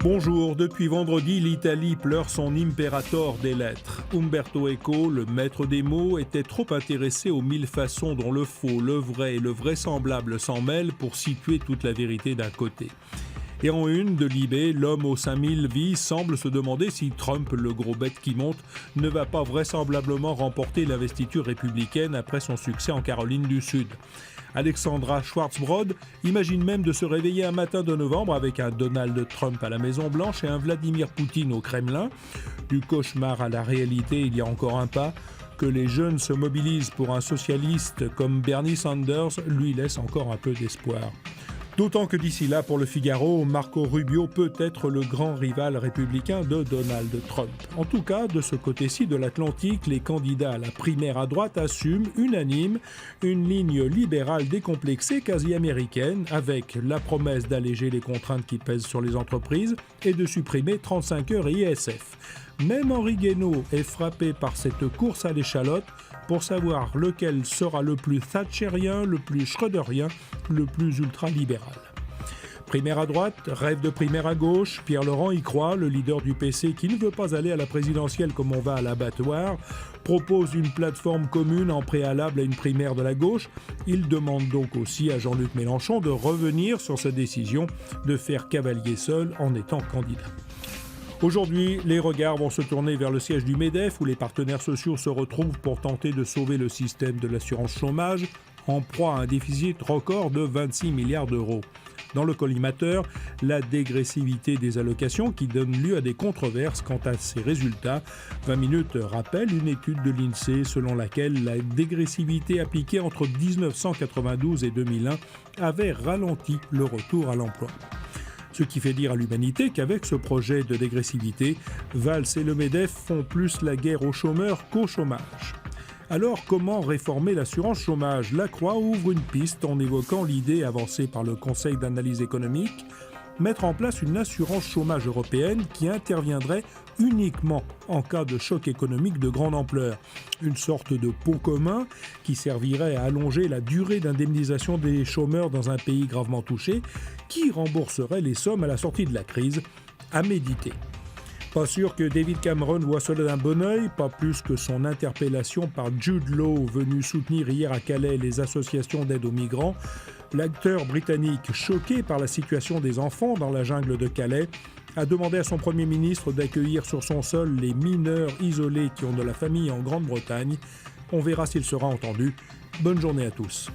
Bonjour, depuis vendredi, l'Italie pleure son imperator des lettres. Umberto Eco, le maître des mots, était trop intéressé aux mille façons dont le faux, le vrai et le vraisemblable s'en mêlent pour situer toute la vérité d'un côté. Et en une de Libé, l'homme aux 5000 vies semble se demander si Trump, le gros bête qui monte, ne va pas vraisemblablement remporter l'investiture républicaine après son succès en Caroline du Sud. Alexandra Schwarzbrod imagine même de se réveiller un matin de novembre avec un Donald Trump à la Maison-Blanche et un Vladimir Poutine au Kremlin. Du cauchemar à la réalité, il y a encore un pas. Que les jeunes se mobilisent pour un socialiste comme Bernie Sanders lui laisse encore un peu d'espoir. D'autant que d'ici là, pour le Figaro, Marco Rubio peut être le grand rival républicain de Donald Trump. En tout cas, de ce côté-ci de l'Atlantique, les candidats à la primaire à droite assument, unanime, une ligne libérale décomplexée quasi américaine, avec la promesse d'alléger les contraintes qui pèsent sur les entreprises et de supprimer 35 heures ISF. Même Henri Guénaud est frappé par cette course à l'échalote pour savoir lequel sera le plus thatcherien, le plus schröderien, le plus ultralibéral. Primaire à droite, rêve de primaire à gauche, Pierre Laurent y croit, le leader du PC qui ne veut pas aller à la présidentielle comme on va à l'abattoir, propose une plateforme commune en préalable à une primaire de la gauche. Il demande donc aussi à Jean-Luc Mélenchon de revenir sur sa décision de faire cavalier seul en étant candidat. Aujourd'hui, les regards vont se tourner vers le siège du MEDEF où les partenaires sociaux se retrouvent pour tenter de sauver le système de l'assurance chômage en proie à un déficit record de 26 milliards d'euros. Dans le collimateur, la dégressivité des allocations qui donne lieu à des controverses quant à ses résultats. 20 minutes rappelle une étude de l'INSEE selon laquelle la dégressivité appliquée entre 1992 et 2001 avait ralenti le retour à l'emploi. Ce qui fait dire à l'humanité qu'avec ce projet de dégressivité, Valls et le MEDEF font plus la guerre aux chômeurs qu'au chômage. Alors comment réformer l'assurance chômage ? La Croix ouvre une piste en évoquant l'idée avancée par le Conseil d'analyse économique, mettre en place une assurance chômage européenne qui interviendrait uniquement en cas de choc économique de grande ampleur. Une sorte de pot commun qui servirait à allonger la durée d'indemnisation des chômeurs dans un pays gravement touché, qui rembourserait les sommes à la sortie de la crise, à méditer. Pas sûr que David Cameron voit cela d'un bon œil, pas plus que son interpellation par Jude Law, venu soutenir hier à Calais les associations d'aide aux migrants. L'acteur britannique, choqué par la situation des enfants dans la jungle de Calais, a demandé à son Premier ministre d'accueillir sur son sol les mineurs isolés qui ont de la famille en Grande-Bretagne. On verra s'il sera entendu. Bonne journée à tous.